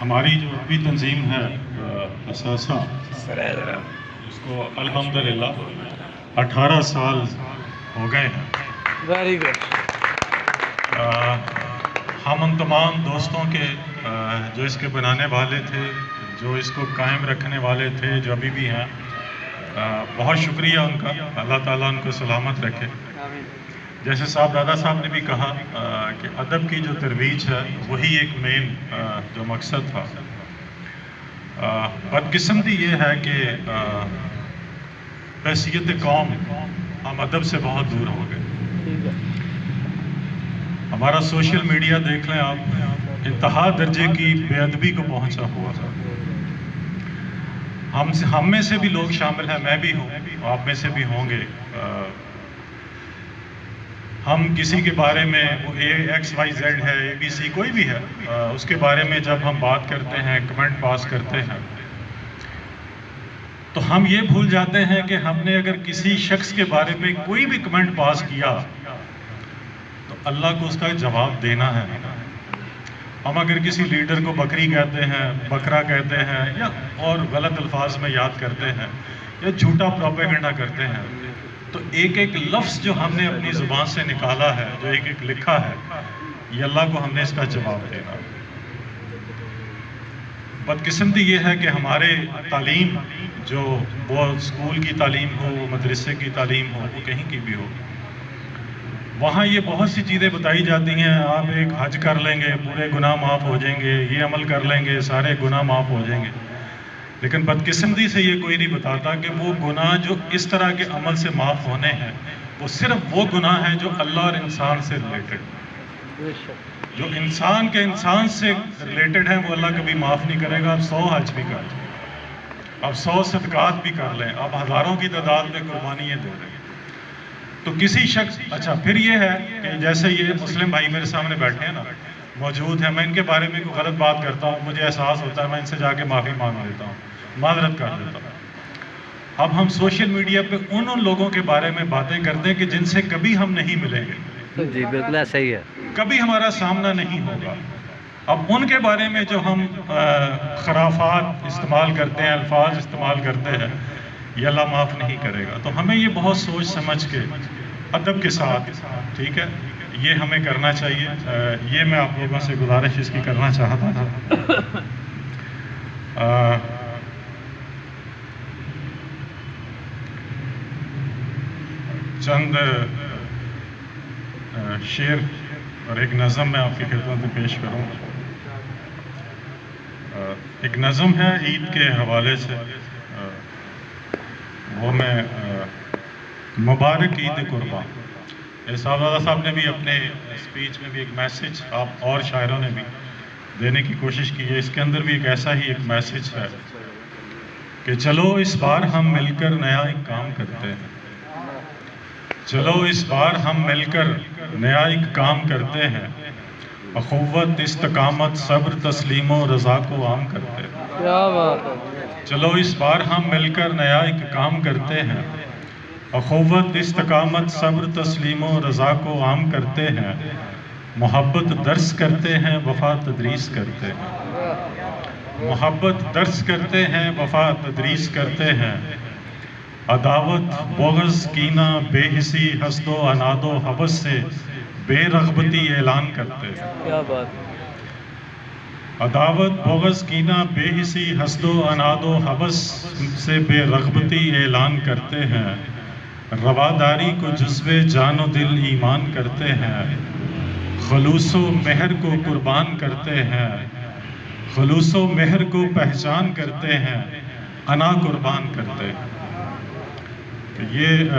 ہماری جو ابھی تنظیم ہے اساسا، اس کو الحمدللہ 18 سال ہو گئے ہیں۔ Very good. ہم ان تمام دوستوں کے جو اس کے بنانے والے تھے، جو اس کو قائم رکھنے والے تھے، جو ابھی بھی ہیں، بہت شکریہ ان کا۔ اللہ تعالیٰ ان کو سلامت رکھے۔ جیسے صاحب دادا صاحب نے بھی کہا کہ ادب کی جو ترویج ہے وہی ایک مین جو مقصد تھا۔ بدقسمتی یہ ہے کہ بحیثیت قوم ہم ادب سے بہت دور ہو گئے۔ ہمارا سوشل میڈیا دیکھ لیں آپ، انتہا درجے کی بے ادبی کو پہنچا ہوا ہے۔ ہم میں سے بھی لوگ شامل ہیں، میں بھی ہوں، آپ میں سے بھی ہوں گے۔ ہم کسی کے بارے میں، وہ XYZ ہے، ABC کوئی بھی ہے، اس کے بارے میں جب ہم بات کرتے ہیں، کمنٹ پاس کرتے ہیں، تو ہم یہ بھول جاتے ہیں کہ ہم نے اگر کسی شخص کے بارے میں کوئی بھی کمنٹ پاس کیا تو اللہ کو اس کا جواب دینا ہے۔ ہم اگر کسی لیڈر کو بکری کہتے ہیں، بکرا کہتے ہیں، یا اور غلط الفاظ میں یاد کرتے ہیں، یا جھوٹا پروپیگنڈا کرتے ہیں، تو ایک ایک لفظ جو ہم نے اپنی زبان سے نکالا ہے، جو ایک ایک لکھا ہے، یہ اللہ کو ہم نے اس کا جواب دینا۔ بدقسمتی یہ ہے کہ ہمارے تعلیم، جو وہ اسکول کی تعلیم ہو، مدرسے کی تعلیم ہو، وہ کہیں کی بھی ہو، وہاں یہ بہت سی چیزیں بتائی جاتی ہیں۔ آپ ایک حج کر لیں گے، پورے گناہ معاف ہو جائیں گے، یہ عمل کر لیں گے، سارے گناہ معاف ہو جائیں گے۔ لیکن بدقسمتی سے یہ کوئی نہیں بتاتا کہ وہ گناہ جو اس طرح کے عمل سے معاف ہونے ہیں، وہ صرف وہ گناہ ہیں جو اللہ اور انسان سے ریلیٹڈ، جو انسان کے انسان سے ریلیٹڈ ہیں، وہ اللہ کبھی معاف نہیں کرے گا۔ آپ 100 حج بھی کر لیں، آپ 100 صدقات بھی کر لیں، آپ ہزاروں کی تعداد میں قربانیاں دے دیں، تو کسی شخص، اچھا پھر یہ ہے کہ جیسے یہ مسلم بھائی میرے سامنے بیٹھے ہیں نا، موجود ہیں، میں ان کے بارے میں کوئی غلط بات کرتا ہوں، مجھے احساس ہوتا ہے، میں ان سے جا کے معافی مانگ لیتا ہوں، معذرت کر لیتا ہوں۔ اب ہم سوشل میڈیا پہ ان لوگوں کے بارے میں باتیں کرتے ہیں کہ جن سے کبھی ہم نہیں ملیں گے، جی بالکل ایسا ہی ہے، کبھی ہمارا سامنا نہیں ہوگا۔ اب ان کے بارے میں جو ہم خرافات استعمال کرتے ہیں، الفاظ استعمال کرتے ہیں، یہ اللہ معاف نہیں کرے گا۔ تو ہمیں یہ بہت سوچ سمجھ کے ادب کے ساتھ، ٹھیک ہے، یہ ہمیں کرنا چاہیے۔ یہ میں آپ لوگوں سے گزارش اس کی کرنا چاہتا تھا۔ چند شعر اور ایک نظم میں آپ کی خدمت میں پیش کروں۔ ایک نظم ہے عید کے حوالے سے، وہ میں مبارک عید قربان، صاحب دادا صاحب نے بھی اپنے اسپیچ میں بھی ایک میسج، آپ اور شاعروں نے بھی دینے کی کوشش کی ہے، اس کے اندر بھی ایک ایسا ہی ایک میسج ہے کہ چلو اس بار ہم مل کر نیا ایک کام کرتے ہیں، چلو اس بار ہم مل کر نیا ایک کام کرتے ہیں، اخوت، استقامت، صبر، تسلیم و رضا کو عام کرتے ہیں۔ کیا بات ہے۔ چلو اس بار ہم مل کر نیا ایک کام کرتے ہیں، اخوت، استقامت، صبر، تسلیم و رضا کو عام کرتے ہیں، محبت درس کرتے ہیں، وفا تدریس کرتے ہیں، محبت درس کرتے ہیں، وفا تدریس کرتے ہیں، عداوت، بغض، کینہ، بے حسی، حسد و عناد و حوث سے بے رغبتی اعلان کرتے ہیں۔ کیا بات ہے۔ عداوت، بغض، کینہ، بے حسی، حسد و عناد و حوث سے بے رغبتی اعلان کرتے ہیں، رواداری کو جزو جان و دل ایمان کرتے ہیں، خلوص و مہر کو قربان کرتے ہیں، خلوص و مہر کو پہچان کرتے ہیں، انا قربان کرتے ہیں۔ یہ